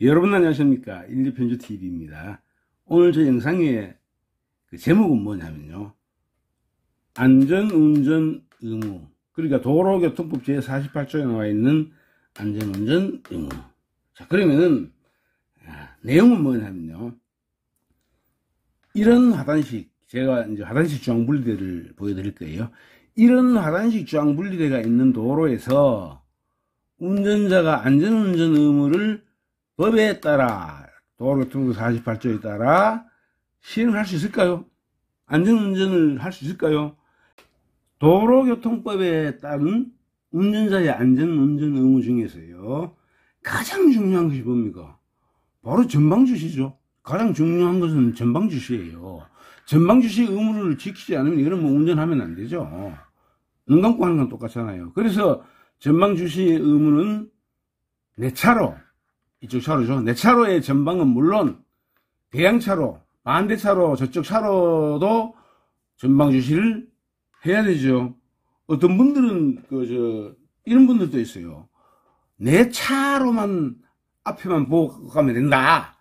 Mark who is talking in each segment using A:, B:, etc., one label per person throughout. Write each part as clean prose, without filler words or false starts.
A: 여러분 안녕하십니까. 인재편주TV입니다. 오늘 저 영상의 제목은 뭐냐면요, 안전운전 의무, 그러니까 도로교통법 제48조에 나와 있는 안전운전 의무. 자, 그러면은 내용은 뭐냐면요, 이런 하단식, 제가 이제 하단식 주황분리대를 보여드릴 거예요. 이런 하단식 주황분리대가 있는 도로에서 운전자가 안전운전 의무를 법에 따라, 도로교통법 48조에 따라 시행할 수 있을까요? 안전운전을 할 수 있을까요? 도로교통법에 따른 운전자의 안전운전 의무 중에서요, 가장 중요한 것이 뭡니까? 바로 전방주시죠. 가장 중요한 것은 전방주시예요. 전방주시 의무를 지키지 않으면 이거는 뭐 운전하면 안 되죠. 눈 감고 하는 건 똑같잖아요. 그래서 전방주시의 의무는 내 차로, 이쪽 차로죠. 내 차로의 전방은 물론 대양차로, 반대차로, 저쪽 차로도 전방 주시를 해야 되죠. 어떤 분들은 이런 분들도 있어요. 내 차로만 앞에만 보고 가면 된다.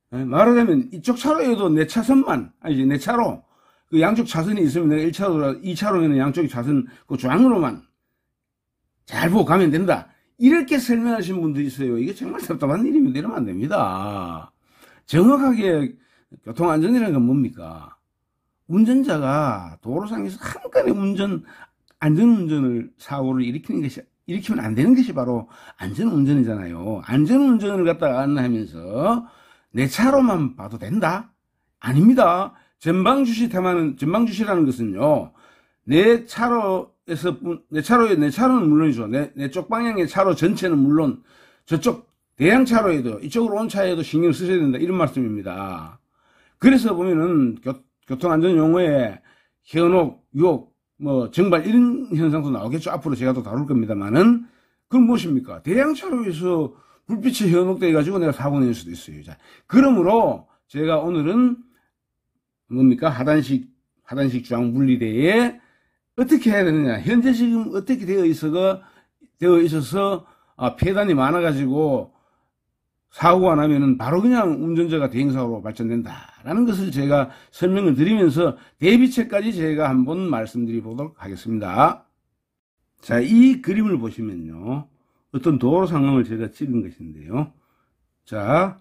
A: 말하자면 이쪽 차로에도 내 차선만, 아니지, 내 차로, 그 양쪽 차선이 있으면 내가 1차로, 2차로면 양쪽 차선 그 좌우로만 잘 보고 가면 된다. 이렇게 설명하시는 분들이 있어요. 이게 정말 답답한 일입니다. 이러면 안 됩니다. 정확하게 교통안전이라는 건 뭡니까? 운전자가 도로상에서 한 건의 안전운전을, 사고를 일으키면 안 되는 것이 바로 안전운전이잖아요. 안전운전을 갖다가 안내하면서 내 차로만 봐도 된다? 아닙니다. 전방주시라는 것은요, 내 차로는 물론이죠. 내 쪽 방향의 차로 전체는 물론 저쪽 대양차로에도, 이쪽으로 온 차에도 신경 쓰셔야 된다, 이런 말씀입니다. 그래서 보면은 교통안전 용어에 현혹, 유혹, 정발, 이런 현상도 나오겠죠. 앞으로 제가 또 다룰 겁니다만은, 그건 무엇입니까? 대양차로에서 불빛이 현혹돼 가지고 내가 사고 낼 수도 있어요. 자, 그러므로 제가 오늘은 뭡니까? 하단식 주황분리대에 어떻게 해야 되느냐. 현재 지금 어떻게 되어 있어서 폐단이 많아가지고 사고가 나면은 바로 그냥 운전자가 대형사고로 발전된다라는 것을 제가 설명을 드리면서 대비책까지 제가 한번 말씀드려 보도록 하겠습니다. 자, 이 그림을 보시면요, 어떤 도로 상황을 제가 찍은 것인데요. 자,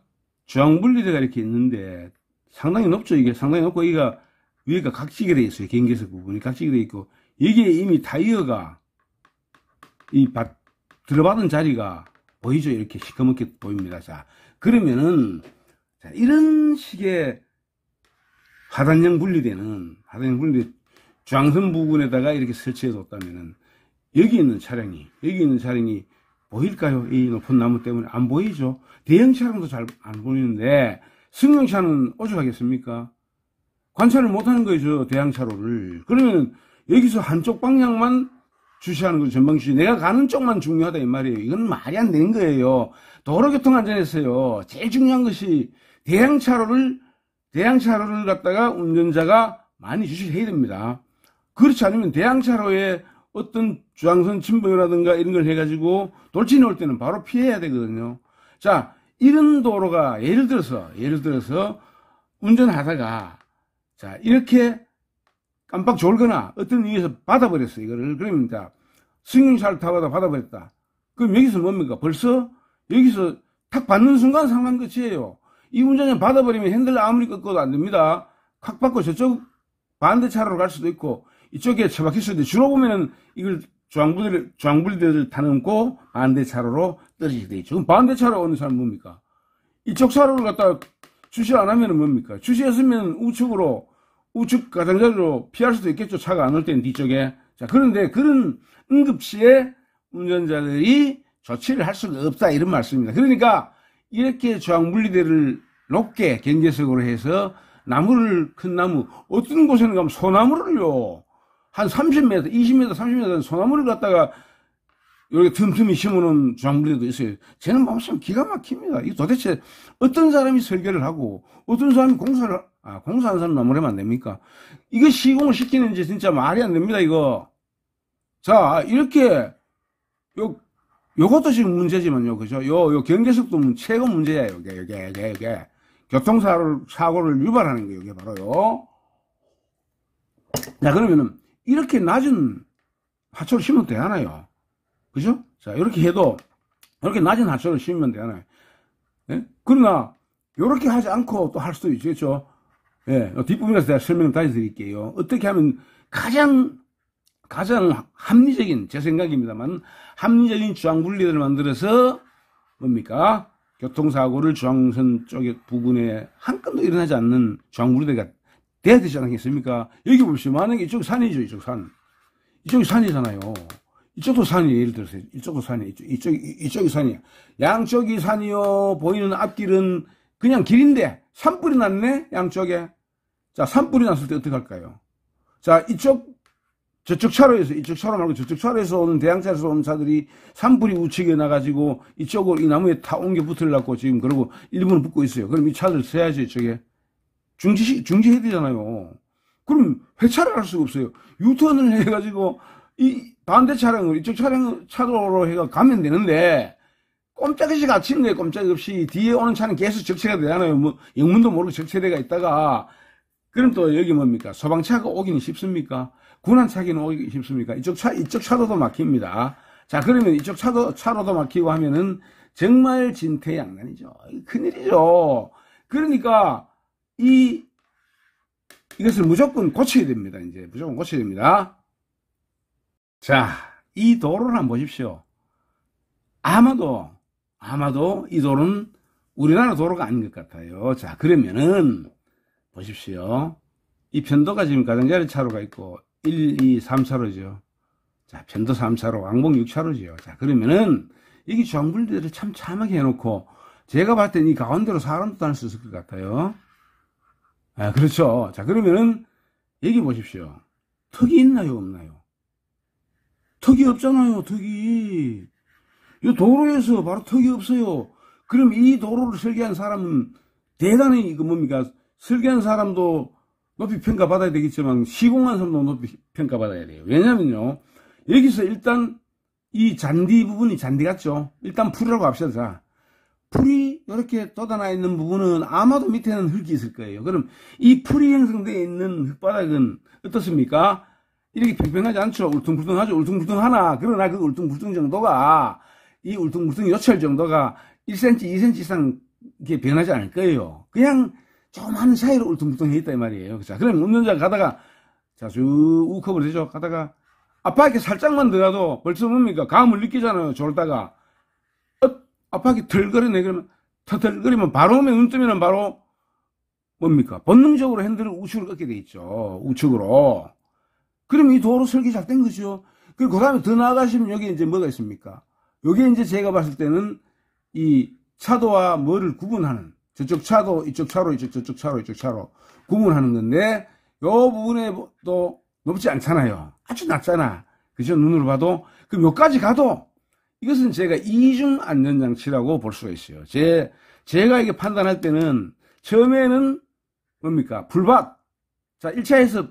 A: 주황분리대가 이렇게 있는데 상당히 높죠. 이게 상당히 높고, 여기가 위에가 각지게 되어 있어요. 경계석 부분이 각지게 되어 있고, 여기에 이미 타이어가 들어받은 자리가 보이죠? 이렇게 시커멓게 보입니다. 자, 그러면은, 자, 이런 식의 하단형 분리대는, 중앙선 부분에다가 이렇게 설치해 뒀다면은, 여기 있는 차량이 보일까요? 이 높은 나무 때문에 안 보이죠? 대형 차량도 잘 안 보이는데, 승용차는 오죽하겠습니까? 관찰을 못 하는 거죠, 대형차로를. 그러면 여기서 한쪽 방향만 주시하는 거죠, 전방주시. 내가 가는 쪽만 중요하다, 이 말이에요. 이건 말이 안 되는 거예요. 도로교통안전에서요, 제일 중요한 것이 대형차로를 갖다가 운전자가 많이 주시해야 됩니다. 그렇지 않으면 대형차로에 어떤 중앙선 침범이라든가 이런 걸 해가지고 돌진이 올 때는 바로 피해야 되거든요. 자, 이런 도로가 예를 들어서 운전하다가, 자, 이렇게 깜빡 졸거나 어떤 이유에서 받아버렸어, 이거를. 그러면, 자, 승용차를 타고 받아버렸다. 그럼 여기서 뭡니까? 벌써 여기서 탁 받는 순간 상황 끝이에요. 이 운전자 받아버리면 핸들을 아무리 꺾어도 안 됩니다. 칵 받고 저쪽 반대 차로로 갈 수도 있고, 이쪽에 처박힐 수도 있는데, 주로 보면은 이걸 주황분리대를 타는고 반대 차로로 떨어지게 돼 있죠. 그럼 반대 차로 오는 사람은 뭡니까? 이쪽 차로를 갖다가 주시 안 하면은 뭡니까? 주시했으면 우측 가장자리로 피할 수도 있겠죠. 차가 안 올 때는 뒤쪽에. 자, 그런데 그런 응급시에 운전자들이 조치를 할 수가 없다, 이런 말씀입니다. 그러니까 이렇게 주황분리대를 높게 경계석으로 해서 큰 나무, 어떤 곳에는 가면 소나무를요, 한 30m, 20m, 30m 소나무를 갖다가 여기 틈틈이 심어놓은 주황분리대도 있어요. 쟤는 보시면 기가 막힙니다. 이거 도대체 어떤 사람이 설계를 하고, 어떤 사람이 공사하는 사람 나무라면 안 됩니까? 이거 시공을 시키는지 진짜 말이 안 됩니다, 이거. 자, 이렇게, 요것도 지금 문제지만요. 그죠? 요 경계속도 최고 문제예요. 이게. 교통사고를 유발하는 거예요. 이게 바로요. 자, 그러면은, 이렇게 낮은 하초를 심으면 되잖아요. 그죠? 자, 이렇게 해도, 이렇게 낮은 하초를 심으면 되잖아요. 예? 그러나, 요렇게 하지 않고 또 할 수도 있겠죠. 예, 뒷부분에서 제가 설명을 다시 드릴게요. 어떻게 하면 가장 합리적인, 제 생각입니다만, 합리적인 주황분리대를 만들어서, 뭡니까? 교통사고를 중앙선 쪽에 부분에 한 건도 일어나지 않는 주황분리대가 돼야 되지 않겠습니까? 여기 보시면, 만약에 이쪽 산이죠, 이쪽 산. 이쪽이 산이잖아요. 이쪽도 산이에요, 예를 들어서. 이쪽도 산이에요. 이쪽이 산이야. 양쪽이 산이요. 보이는 앞길은 그냥 길인데, 산불이 났네? 양쪽에. 자, 산불이 났을 때 어떻게 할까요? 자, 저쪽 차로에서, 이쪽 차로 말고 저쪽 차로에서 오는, 대양차에서 오는 차들이 산불이 우측에 나가지고 이쪽으로 이 나무에 다 옮겨 붙으려고 지금 그러고 일본을 붙고 있어요. 그럼 이 차들 세야죠, 이쪽에. 중지해야 되잖아요. 그럼 회차를 할 수가 없어요. 유턴을 해가지고 이 반대 차량을 이쪽 차도로 해가 가면 되는데, 꼼짝없이 갇히는 거예요, 꼼짝없이. 뒤에 오는 차는 계속 적체가 되잖아요. 뭐, 영문도 모르고 적체대가 있다가. 그럼 또 여기 뭡니까? 소방차가 오기는 쉽습니까? 군안차기는 오기 쉽습니까? 이쪽 차도도 막힙니다. 자, 그러면 이쪽 차로도 막히고 하면은 정말 진퇴양난이죠. 큰일이죠. 그러니까, 이것을 무조건 고쳐야 됩니다. 이제 무조건 고쳐야 됩니다. 자, 이 도로를 한번 보십시오. 아마도 이 도로는 우리나라 도로가 아닌 것 같아요. 자, 그러면은 보십시오. 이 편도가 지금 가장자리 차로가 있고 1, 2, 3차로죠. 자, 편도 3차로, 왕복 6차로죠. 자, 그러면은 여기 주황분리대를 참 참하게 해놓고 제가 봤을 땐 이 가운데로 사람도 다닐 수 있을 것 같아요. 아, 그렇죠. 자, 그러면은 여기 보십시오. 턱이 있나요, 없나요? 턱이 없잖아요, 턱이. 이 도로에서 바로 턱이 없어요. 그럼 이 도로를 설계한 사람은 대단히, 뭡니까? 설계한 사람도 높이 평가받아야 되겠지만, 시공한 사람도 높이 평가받아야 돼요. 왜냐면요, 여기서 일단 이 잔디 부분이 잔디 같죠? 일단 풀이라고 합시다. 자, 풀이 이렇게 돋아나 있는 부분은 아마도 밑에는 흙이 있을 거예요. 그럼 이 풀이 형성되어 있는 흙바닥은 어떻습니까? 이렇게 평평하지 않죠? 울퉁불퉁하죠? 울퉁불퉁하나, 그러나 그 울퉁불퉁 정도가, 이 울퉁불퉁 요철 정도가 1cm, 2cm 이상 이렇게 변하지 않을 거예요. 그냥 조그마한 사이로 울퉁불퉁해 있다, 이 말이에요. 자, 그럼 운전자가 가다가, 자, 쭉 우컵을 되죠? 가다가, 앞바퀴 살짝만 들어가도 벌써 뭡니까? 감을 느끼잖아요, 졸다가. 앞바퀴 털거리네, 그러면, 터틀거리면 바로 오면 눈 뜨면은 바로, 뭡니까? 본능적으로 핸들을 우측으로 꺾게 돼 있죠. 우측으로. 그럼 이 도로 설계 잘 된 거죠. 그리고 그 다음에 더 나아가시면 여기 이제 뭐가 있습니까? 여기 이제 제가 봤을 때는 이 차도와 뭐를 구분하는, 저쪽 차도, 이쪽 차로, 저쪽 차로, 이쪽 차로 구분하는 건데, 요 부분에 또 높지 않잖아요. 아주 낮잖아. 그죠? 눈으로 봐도. 그럼 요까지 가도 이것은 제가 이중 안전장치라고 볼 수가 있어요. 제가 이게 판단할 때는 처음에는 뭡니까? 불밭. 자, 1차에서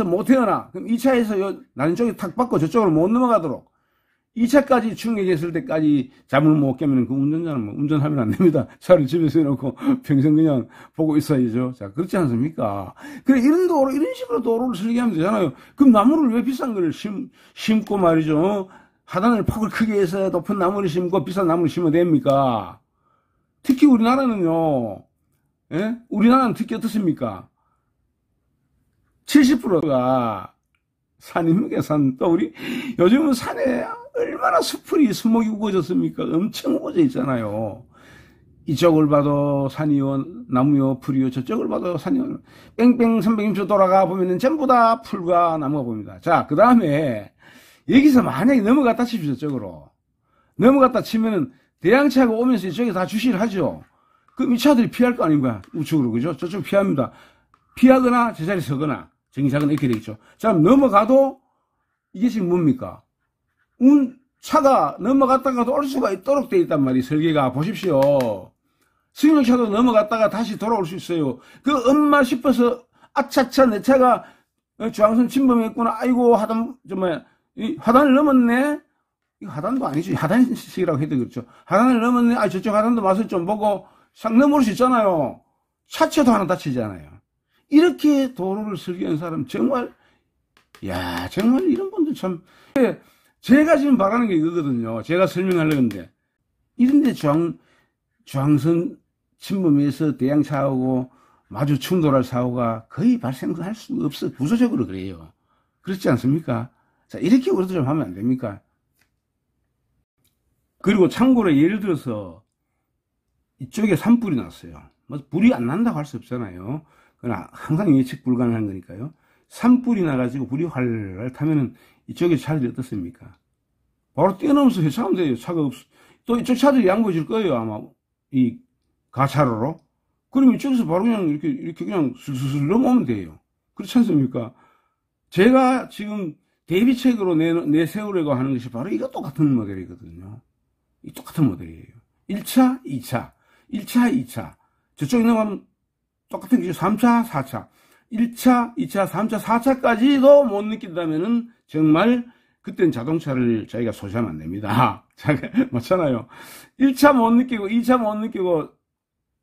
A: 못 태어나. 그럼 2차에서 요 나는 쪽에 탁 받고 저쪽으로 못 넘어가도록. 2차까지 충격했을 때까지 잠을 못 깨면 그 운전자는 뭐 운전하면 안 됩니다. 차를 집에서 해놓고 평생 그냥 보고 있어야죠. 자, 그렇지 않습니까? 그래, 이런 식으로 도로를 설계하면 되잖아요. 그럼 나무를 왜 비싼 걸 심고 말이죠. 하단을 폭을 크게 해서 높은 나무를 심고 비싼 나무를 심어야 됩니까? 특히 우리나라는요, 예? 우리나라는 특히 어떻습니까? 70%가 산입니까? 산. 또 우리 요즘은 산에 얼마나 수목이 우거졌습니까? 엄청 우거져 있잖아요. 이쪽을 봐도 산이요, 나무요, 풀이요, 저쪽을 봐도 산이요. 뺑뺑 360도 돌아가 보면은 전부 다 풀과 나무가 보입니다. 자, 그 다음에 여기서 만약에 넘어갔다 칩시오, 저쪽으로. 넘어갔다 치면은 대양차가 오면서 이쪽에 다 주시를 하죠. 그럼 이 차들이 피할 거 아닌가? 우측으로, 그죠? 저쪽 피합니다. 피하거나 제자리에 서거나 정차건 이렇게 되겠죠. 자, 넘어가도 이게 지금 뭡니까? 차가 넘어갔다가도 올 수가 있도록 되어 있단 말이에요. 설계가. 보십시오. 승용차도 넘어갔다가 다시 돌아올 수 있어요. 그 엄마 싶어서 아차차 내 차가 중앙선 침범했구나. 아이고 하단을 넘었네. 이거 하단도 아니지. 하단식이라고 해도 그렇죠. 하단을 넘었네. 아, 저쪽 하단도 맛을 좀 보고 싹 넘어올 수 있잖아요. 차체도 하나 다치잖아요. 이렇게 도로를 설계한 사람 정말, 야, 정말 이런 분들 참. 제가 지금 바라는 게 이거거든요. 제가 설명하려고 했는데, 이런데 중앙선 침범해서 대형 사고고 마주 충돌할 사고가 거의 발생할 수 없어. 구조적으로 그래요. 그렇지 않습니까? 자, 이렇게 우리도 좀 하면 안 됩니까? 그리고 참고로 예를 들어서 이쪽에 산불이 났어요. 뭐 불이 안 난다고 할 수 없잖아요. 그러나 항상 예측 불가능한 거니까요. 산불이 나가지고 불이 활활 타면은 이쪽에 차들이 어떻습니까? 바로 뛰어넘어서 회차하면 돼요. 차가 또 이쪽 차들이 양보해 줄 거예요. 아마 이 가차로로. 그러면 이쪽에서 바로 그냥 이렇게 그냥 슬슬 넘어오면 돼요. 그렇지 않습니까? 제가 지금 대비책으로 내세우려고 하는 것이 바로 이거 똑같은 모델이거든요. 이 똑같은 모델이에요. 1차, 2차. 1차, 2차. 저쪽에 넘어가면 똑같은 게 3차, 4차. 1차, 2차, 3차, 4차까지도 못 느낀다면은 정말 그때는 자동차를 자기가 소지하면 안 됩니다. 맞잖아요. 1차 못 느끼고, 2차 못 느끼고,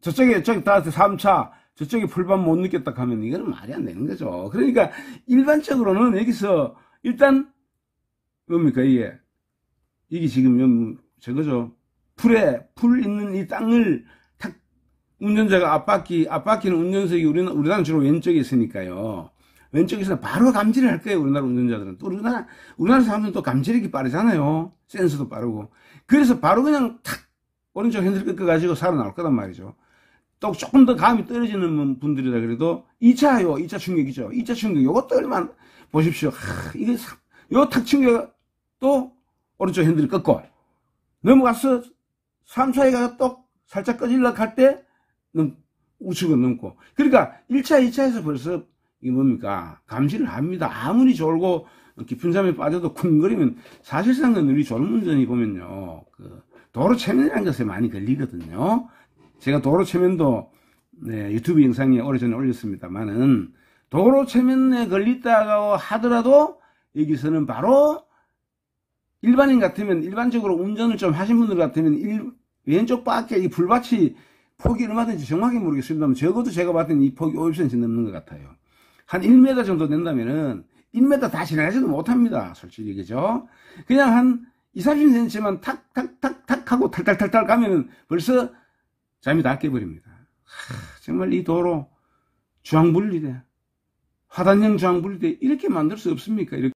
A: 저쪽에 따라서 3차, 저쪽에 풀반 못 느꼈다 하면 이거는 말이 안 되는 거죠. 그러니까 일반적으로는 여기서 일단 뭡니까 이게 지금 저거죠. 풀 있는 이 땅을 탁 운전자가 앞바퀴는 운전석이 우리나라는 주로 왼쪽에 있으니까요. 왼쪽에서 바로 감지를 할 거예요. 우리나라 운전자들은. 또 우리나라 사람들은 또 감지력이 빠르잖아요. 센서도 빠르고. 그래서 바로 그냥 탁 오른쪽 핸들 꺾어가지고 살아나올 거란 말이죠. 또 조금 더 감이 떨어지는 분들이라 그래도 2차요. 2차 충격이죠. 2차 충격. 요것도 얼마나 보십시오. 요 탁 충격 또 오른쪽 핸들을 꺾고 넘어가서 3차에 가서 또 살짝 꺼질러 갈 때 우측은 넘고. 그러니까 1차, 2차에서 벌써 이게 뭡니까? 감지를 합니다. 아무리 졸고 깊은 잠에 빠져도 쿵거리면 사실상은 우리 졸음운전이 보면요. 도로 체면이라는 것에 많이 걸리거든요. 제가 도로 체면도 유튜브 영상에 오래전에 올렸습니다만은 도로 체면에 걸렸다고 하더라도 여기서는 바로 일반인 같으면 일반적으로 운전을 좀 하신 분들 같으면 왼쪽 밖에 이 불밭이 폭이 얼마든지 정확히 모르겠습니다만 적어도 제가 봤을 때는 이 폭이 50cm 넘는 것 같아요. 한 1m 정도 된다면은 1m 다 지나가지도 못합니다. 솔직히 그죠? 그냥 한 20-30cm만 탁탁탁탁 하고 탈탈탈탈 가면은 벌써 잠이 다 깨버립니다. 정말 이 도로 중앙분리대, 하단형 중앙분리대 이렇게 만들 수 없습니까? 이렇게.